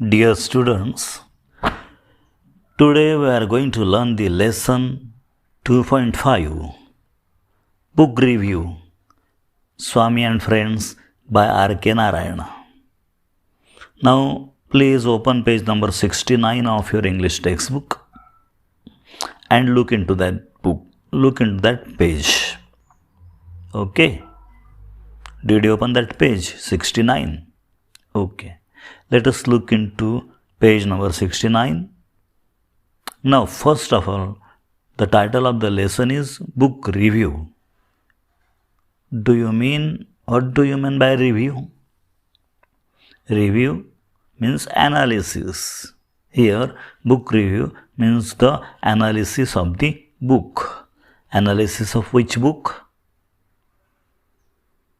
Dear students, today we are going to learn the lesson 2.5 Book Review Swami and Friends by R.K. Narayan. Now, please open page number 69 of your English textbook and look into that book. Look into that page. Okay. Did you open that page? 69. Okay. Let us look into page number 69. Now, first of all, the title of the lesson is Book Review. What do you mean by review? Review means analysis. Here, book review means the analysis of the book. Analysis of which book?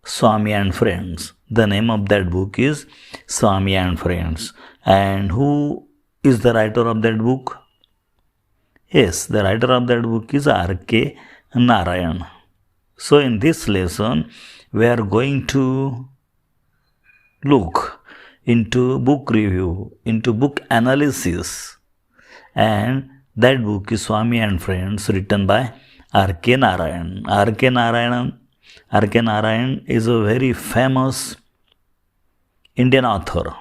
Swami and Friends. The name of that book is Swami and Friends. And who is the writer of that book? Yes, the writer of that book is R.K. Narayan. So in this lesson, we are going to look into book review, into book analysis. And that book is Swami and Friends, written by R.K. Narayan. R.K. Narayan is a very famous Indian author.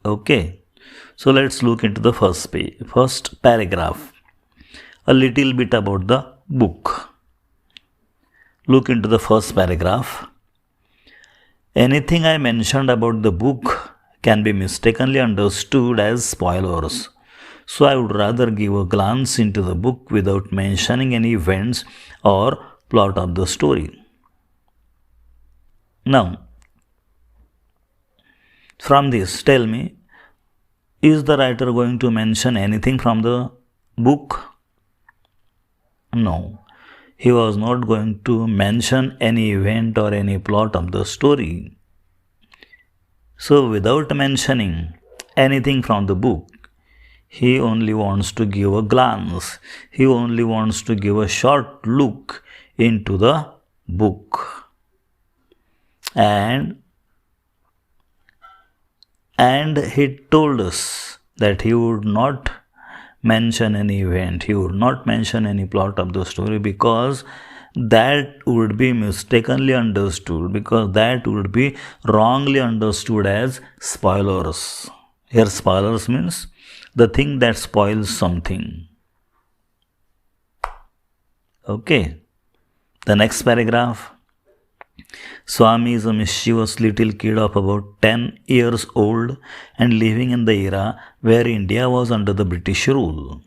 Okay, so let's look into the first paragraph. A little bit about the book. Look into the first paragraph. Anything I mentioned about the book can be mistakenly understood as spoilers. So I would rather give a glance into the book without mentioning any events or plot of the story. Now, from this, tell me, is the writer going to mention anything from the book? No, he was not going to mention any event or any plot of the story. So, without mentioning anything from the book, he only wants to give a glance. He only wants to give a short look into the book. And he told us that he would not mention any event, he would not mention any plot of the story, because that would be mistakenly understood, because that would be wrongly understood as spoilers. Here spoilers means the thing that spoils something. Okay. The next paragraph. Swami is a mischievous little kid of about 10 years old and living in the era where India was under the British rule.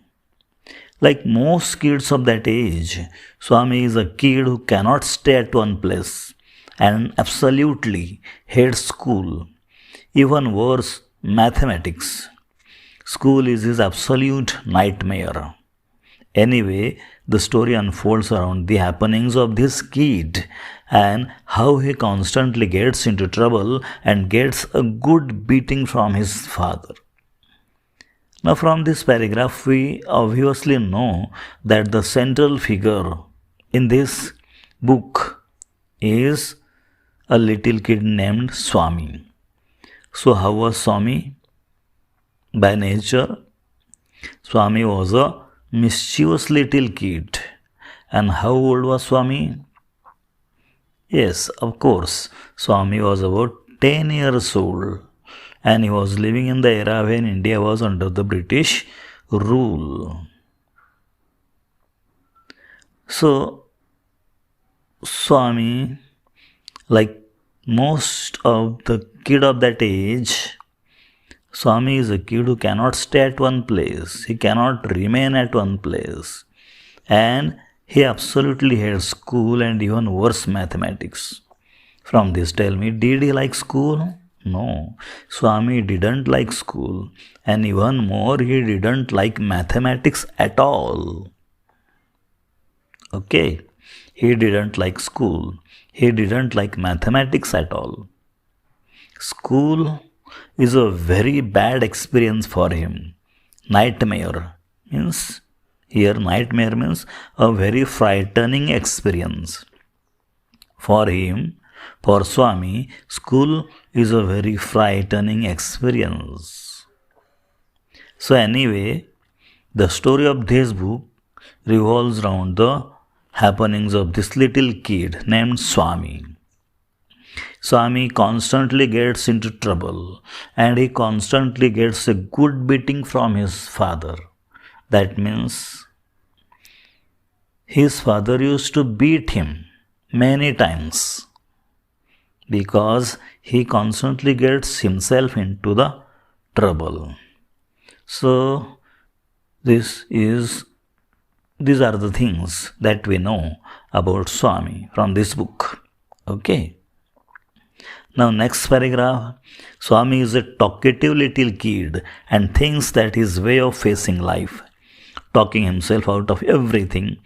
Like most kids of that age, Swami is a kid who cannot stay at one place and absolutely hates school. Even worse, mathematics. School is his absolute nightmare. Anyway, the story unfolds around the happenings of this kid and how he constantly gets into trouble and gets a good beating from his father. Now, from this paragraph, we obviously know that the central figure in this book is a little kid named Swami. So, how was Swami? By nature, Swami was a mischievous little kid. And how old was Swami? Yes, of course, Swami was about 10 years old and he was living in the era when India was under the British rule. So, Swami, like most of the kid of that age, Swami is a kid who cannot stay at one place. He cannot remain at one place. And he absolutely hates school and even worse, mathematics. From this, tell me, did he like school? No. Swami didn't like school. And even more, he didn't like mathematics at all. Okay. He didn't like school. He didn't like mathematics at all. School is a very bad experience for him. Nightmare means, here nightmare means a very frightening experience. For him, For Swami, school is a very frightening experience. So anyway, the story of this book revolves around the happenings of this little kid named Swami. Swami constantly gets into trouble and he constantly gets a good beating from his father. That means his father used to beat him many times because he constantly gets himself into the trouble. So these are the things that we know about Swami from this book. Okay. Now next paragraph. Swami is a talkative little kid and thinks that his way of facing life, talking himself out of everything,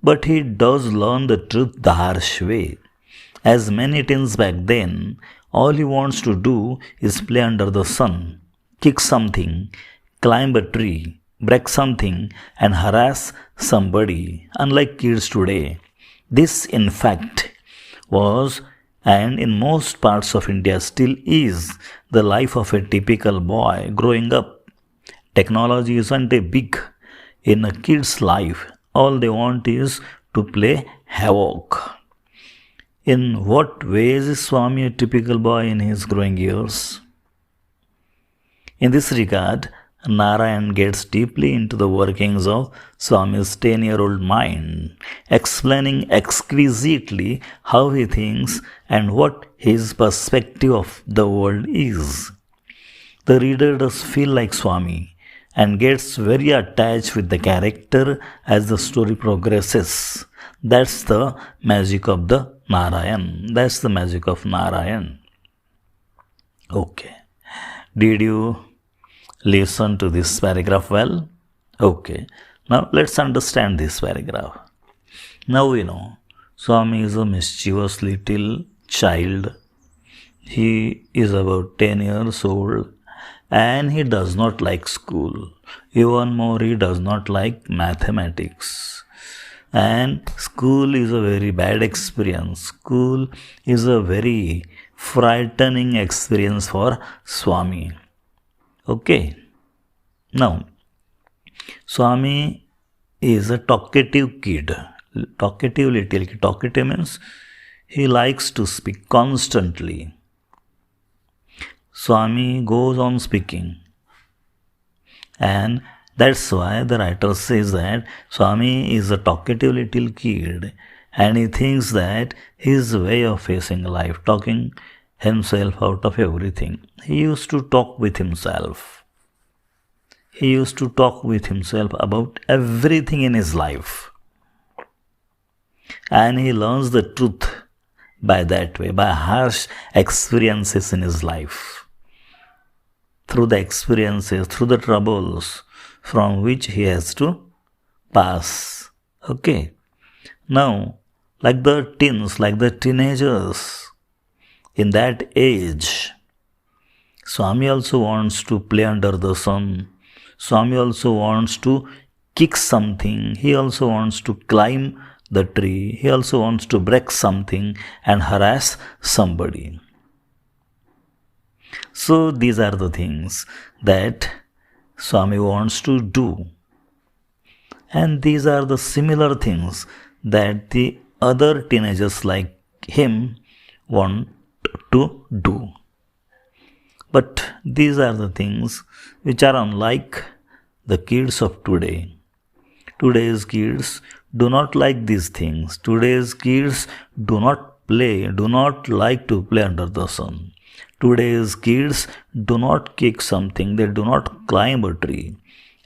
but he does learn the truth the harsh way. As many teens back then, all he wants to do is play under the sun, kick something, climb a tree, break something, and harass somebody, unlike kids today. This, in fact, was and in most parts of India still is the life of a typical boy growing up. Technology isn't a big in a kid's life. All they want is to play havoc. In what ways is Swami a typical boy in his growing years? In this regard, Narayan gets deeply into the workings of Swami's 10-year-old mind, explaining exquisitely how he thinks and what his perspective of the world is. The reader does feel like Swami and gets very attached with the character as the story progresses. That's the magic of the Narayan. That's the magic of Narayan. Okay. Did you listen to this paragraph well? Okay. Now let's understand this paragraph. Now we know Swami is a mischievous little child. He is about 10 years old and he does not like school. Even more, he does not like mathematics. And school is a very bad experience. School is a very frightening experience for Swami. Okay. Now, Swami is a talkative kid. Talkative little kid. Talkative means he likes to speak constantly. Swami goes on speaking. And that's why the writer says that Swami is a talkative little kid and he thinks that his way of facing life, talking himself out of everything. He used to talk with himself. He used to talk with himself about everything in his life. And he learns the truth by that way, by harsh experiences in his life. Through the experiences, through the troubles from which he has to pass. Okay. Now, like the teens, like the teenagers, in that age, Swami also wants to play under the sun. Swami also wants to kick something. He also wants to climb the tree. He also wants to break something and harass somebody. So these are the things that Swami wants to do. And these are the similar things that the other teenagers like him want to do. But these are the things which are unlike the kids of today. Today's kids do not like these things. Today's kids do not like to play under the sun. Today's kids do not kick something, they do not climb a tree.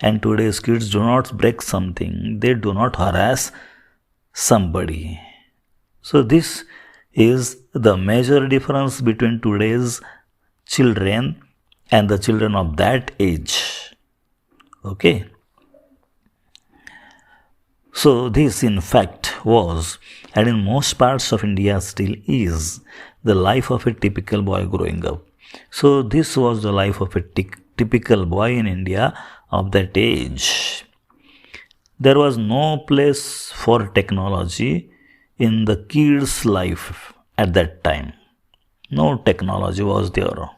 And today's kids do not break something, they do not harass somebody. So this is the major difference between today's children and the children of that age. Okay. So this in fact was, and in most parts of India still is, the life of a typical boy growing up. So this was the life of a typical boy in India of that age. There was no place for technology in the kid's life at that time. No technology was there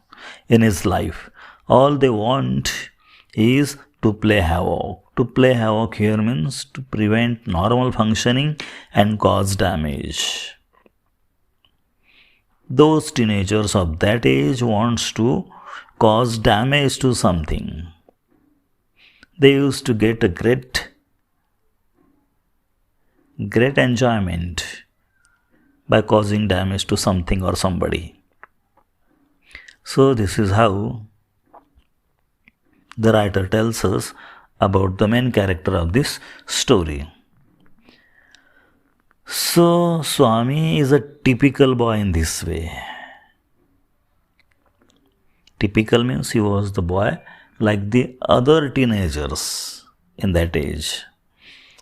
in his life. All they want is to play havoc. To play havoc here means to prevent normal functioning and cause damage. Those teenagers of that age wants to cause damage to something. They used to get a great enjoyment by causing damage to something or somebody. So this is how the writer tells us about the main character of this story. So Swami is a typical boy in this way. Typical means he was the boy like the other teenagers in that age.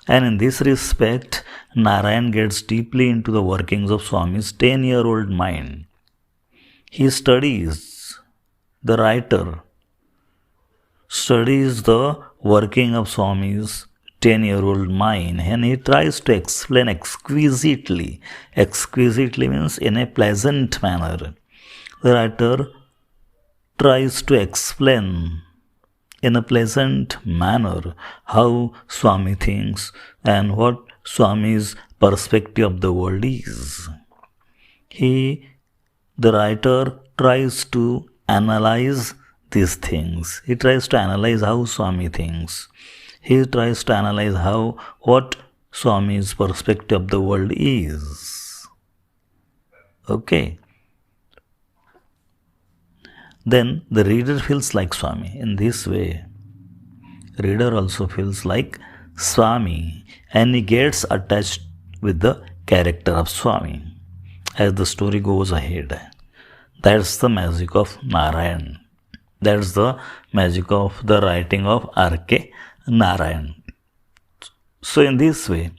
And in this respect, Narayan gets deeply into the workings of Swami's 10-year-old mind. He studies, the writer studies the working of Swami's 10-year-old mind, and he tries to explain exquisitely. Exquisitely means in a pleasant manner. The writer tries to explain in a pleasant manner how Swami thinks and what Swami's perspective of the world is. The writer tries to analyze these things. He tries to analyze how Swami thinks. He tries to analyze what Swami's perspective of the world is. Okay. Then the reader feels like Swami. In this way, reader also feels like Swami, and he gets attached with the character of Swami as the story goes ahead. That's the magic of Narayan. That's the magic of the writing of R.K.Narayan. So in this way,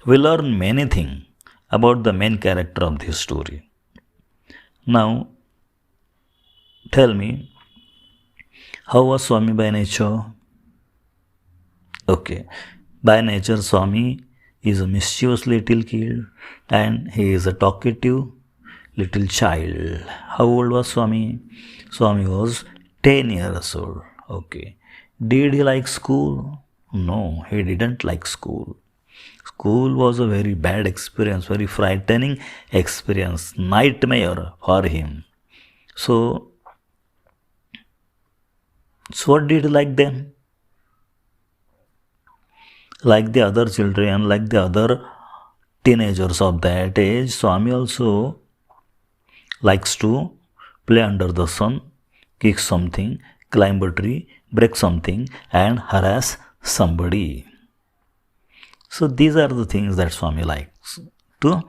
we learn many things about the main character of this story. Now, tell me, how was Swami by nature? Okay, by nature Swami is a mischievous little kid and he is a talkative little child. How old was Swami? Swami was 10 years old. Okay. Did he like school? No, he didn't like school. School was a very bad experience, very frightening experience, nightmare for him. So what did he like then? Like the other children, like the other teenagers of that age, Swami also likes to play under the sun, kick something, climb a tree, break something, and harass somebody. So these are the things that Swami likes to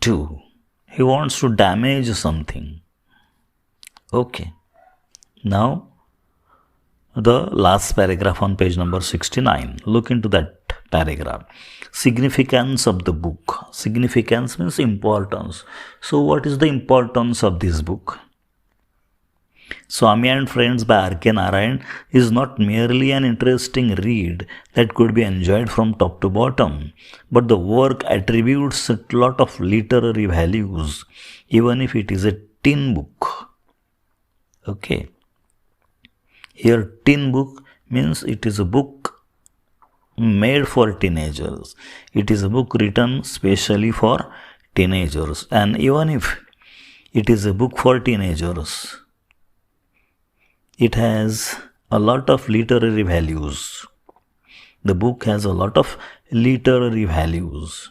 do. He wants to damage something. Okay. Now, the last paragraph on page number 69. Look into that paragraph. Significance of the book. Significance means importance. So what is the importance of this book? Swami and Friends by R.K. Narayan is not merely an interesting read that could be enjoyed from top to bottom, but the work attributes a lot of literary values, even if it is a teen book. Okay. Here, teen book means it is a book made for teenagers. It is a book written specially for teenagers. And even if it is a book for teenagers, it has a lot of literary values. The book has a lot of literary values.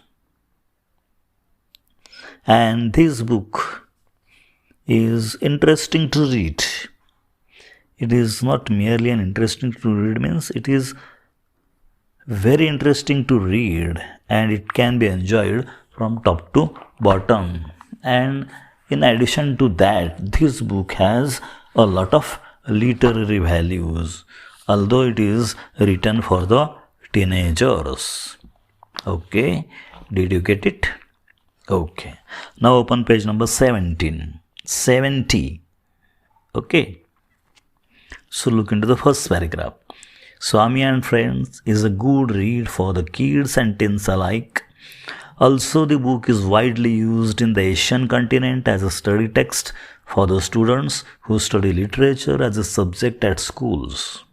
And this book is interesting to read. It is not merely an interesting to read, means it is very interesting to read and it can be enjoyed from top to bottom. And in addition to that, this book has a lot of literary values, although it is written for the teenagers. Okay, did you get it? Okay, now open page number 70. Okay, so look into the first paragraph. Swami and Friends is a good read for the kids and teens alike. Also, the book is widely used in the Asian continent as a study text for the students who study literature as a subject at schools.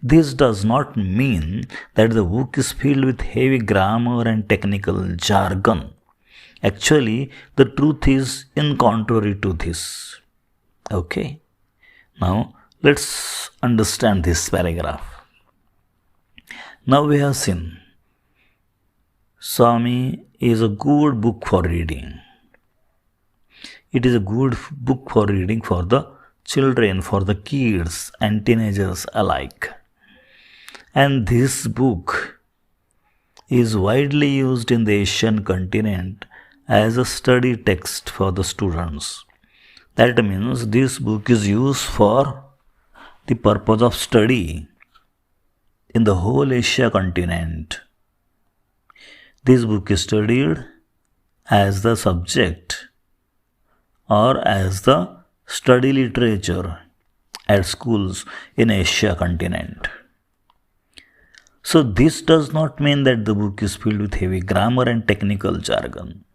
This does not mean that the book is filled with heavy grammar and technical jargon. Actually, the truth is in contrary to this. Okay. Now, let's understand this paragraph. Now we have seen Swami is a good book for reading. It is a good book for reading for the children, for the kids and teenagers alike. And this book is widely used in the Asian continent as a study text for the students. That means this book is used for the purpose of study in the whole Asia continent. This book is studied as the subject or as the study literature at schools in Asia continent. So this does not mean that the book is filled with heavy grammar and technical jargon.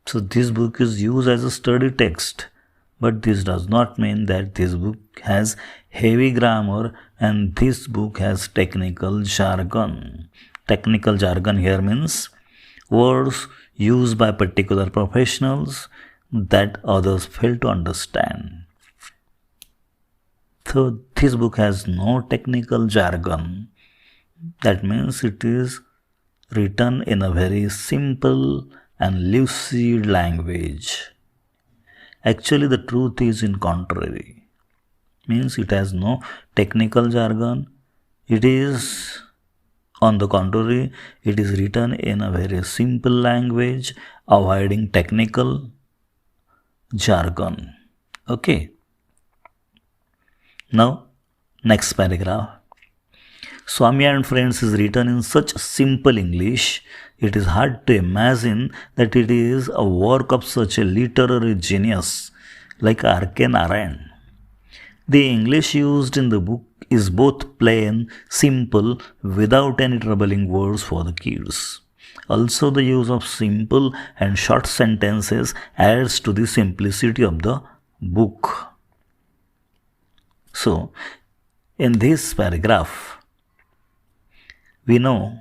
So this book is used as a study text, but this does not mean that this book has heavy grammar and this book has technical jargon. Technical jargon here means words used by particular professionals that others fail to understand. So this book has no technical jargon. That means it is written in a very simple and lucid language. Actually, the truth is in contrary. Means it has no technical jargon. It is, on the contrary, it is written in a very simple language, avoiding technical jargon. Okay. Now, next paragraph. Swami and Friends is written in such simple English, it is hard to imagine that it is a work of such a literary genius like R.K.Narayan. The English used in the book is both plain, simple, without any troubling words for the kids. Also, the use of simple and short sentences adds to the simplicity of the book. So, in this paragraph, we know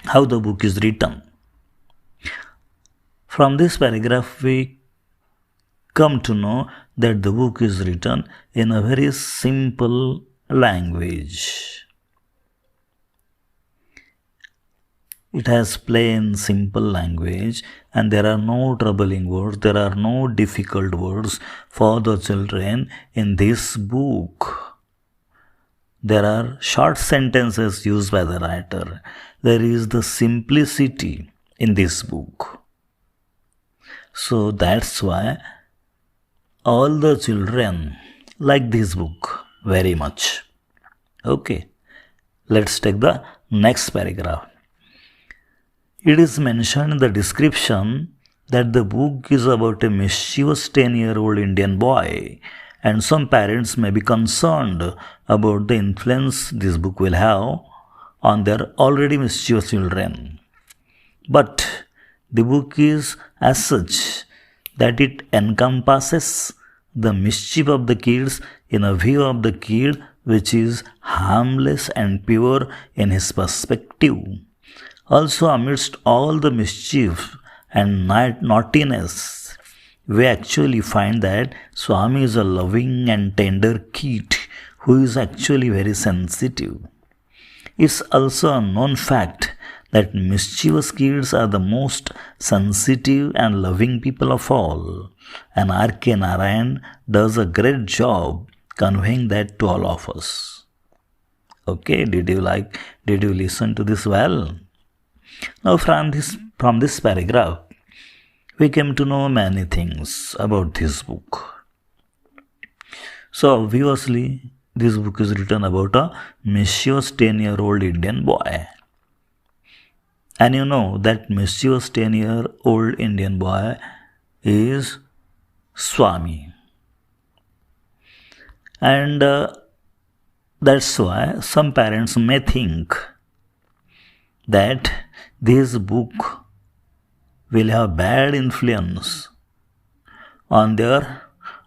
how the book is written. From this paragraph, we come to know that the book is written in a very simple language. It has plain, simple language, and there are no troubling words, there are no difficult words for the children in this book. There are short sentences used by the writer. There is the simplicity in this book. So that's why all the children like this book very much. Okay, let's take the next paragraph. It is mentioned in the description that the book is about a mischievous 10-year-old Indian boy, and some parents may be concerned about the influence this book will have on their already mischievous children. But the book is as such that it encompasses the mischief of the kids in a view of the kid which is harmless and pure in his perspective. Also, amidst all the mischief and naughtiness, we actually find that Swami is a loving and tender kid who is actually very sensitive. It's also a known fact that mischievous kids are the most sensitive and loving people of all, and R.K. Narayan does a great job conveying that to all of us. Okay, did you listen to this well? Now from this paragraph, we came to know many things about this book. So obviously, this book is written about a mischievous 10-year-old Indian boy. And you know that mischievous 10-year-old Indian boy is Swami. And that's why some parents may think that this book will have bad influence on their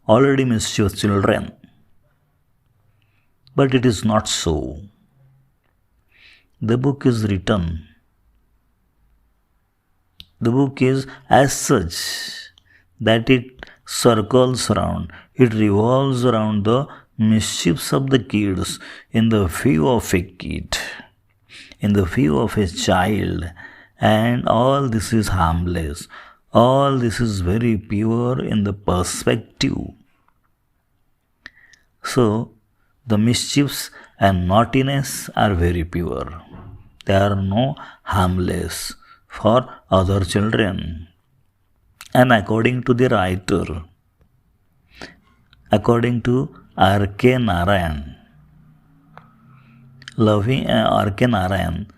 already mischievous children. But it is not so. The book is written. The book is as such that it circles around, it revolves around the mischiefs of the kids in the view of a kid, in the view of a child, and all this is harmless. All this is very pure in the perspective. So, the mischiefs and naughtiness are very pure. They are no harmless for other children. And according to the writer, according to R.K. Narayan, loving R.K. Narayan,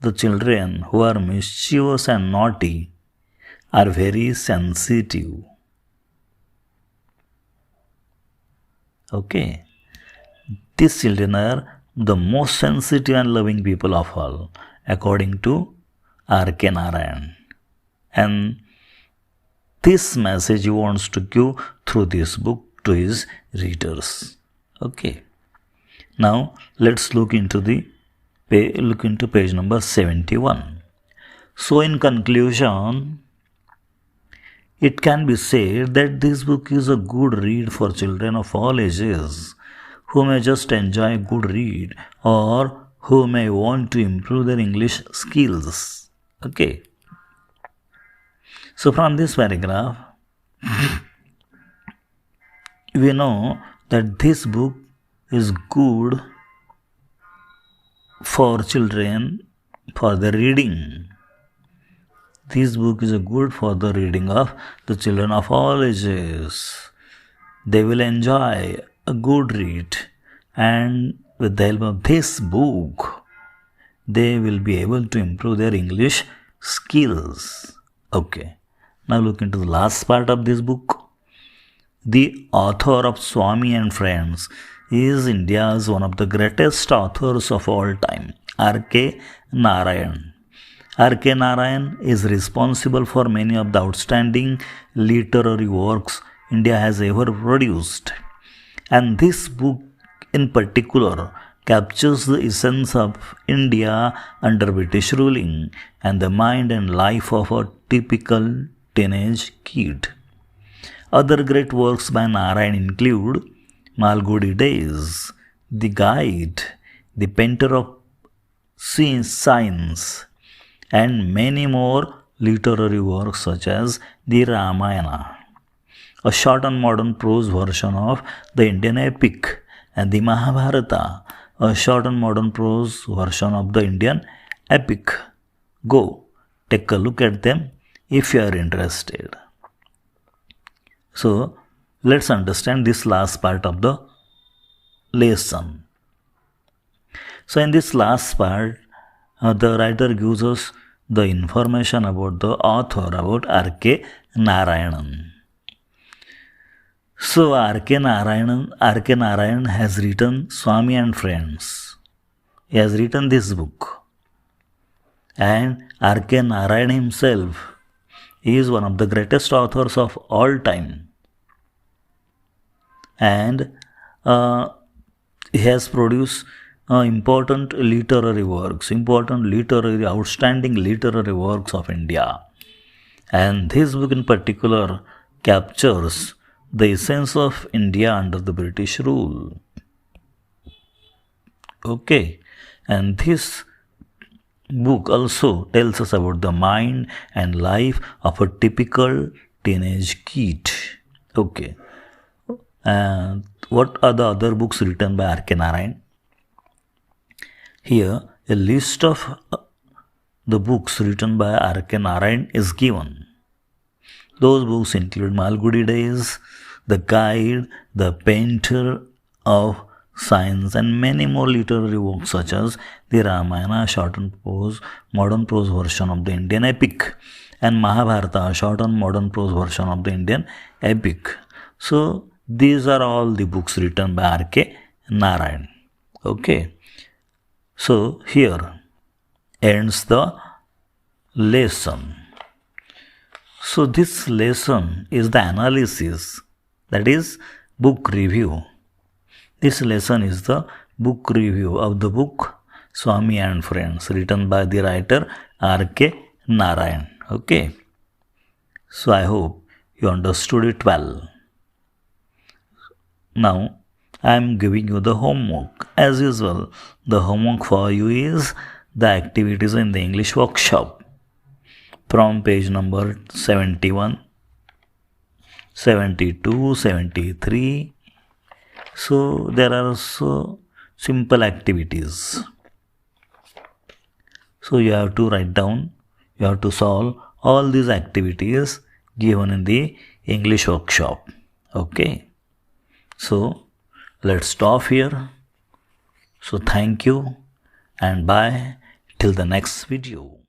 the children who are mischievous and naughty are very sensitive. Okay. These children are the most sensitive and loving people of all, according to R.K. Narayan. And this message he wants to give through this book to his readers. Okay. Now let's look into page number 71. So in conclusion, it can be said that this book is a good read for children of all ages who may just enjoy a good read or who may want to improve their English skills. Okay. So from this paragraph, we know that this book is good for children for the reading. This book is good for the reading of the children of all ages. They will enjoy a good read, and with the help of this book, they will be able to improve their English skills. Okay. Now look into the last part of this book. The author of Swami and Friends is India's one of the greatest authors of all time, R.K. Narayan. R.K. Narayan is responsible for many of the outstanding literary works India has ever produced. And this book in particular captures the essence of India under British ruling and the mind and life of a typical teenage kid. Other great works by Narayan include Malgudi Days, The Guide, The Painter of Science, and many more literary works such as the Ramayana, a short and modern prose version of the Indian epic, and the Mahabharata, a short and modern prose version of the Indian epic. Go, take a look at them if you are interested. So, let's understand this last part of the lesson. So, in this last part, the writer gives us the information about the author, about R.K. Narayan. So R.K. Narayan has written Swami and Friends. He has written this book. And R.K. Narayan himself is one of the greatest authors of all time. And he has produced important literary works, outstanding literary works of India. And this book in particular captures the essence of India under the British rule. Okay. And this book also tells us about the mind and life of a typical teenage kid. Okay. And what are the other books written by R.K. Narayan? Here, a list of the books written by R.K. Narayan is given. Those books include Malgudi Days, The Guide, The Painter of Science, and many more literary works such as the Ramayana, short and modern prose version of the Indian epic, and Mahabharata, a short and modern prose version of the Indian epic. So, these are all the books written by R.K. Narayan. Okay. So, here ends the lesson. So this lesson is the analysis, that is book review. This lesson is the book review of the book Swami and Friends, written by the writer R.K. Narayan. Okay. So I hope you understood it well. Now I am giving you the homework. As usual, the homework for you is the activities in the English workshop from page number 71, 72, 73. So there are so simple activities. So you have to write down, you have to solve all these activities given in the English workshop. Okay. So let's stop here. So thank you and bye till the next video.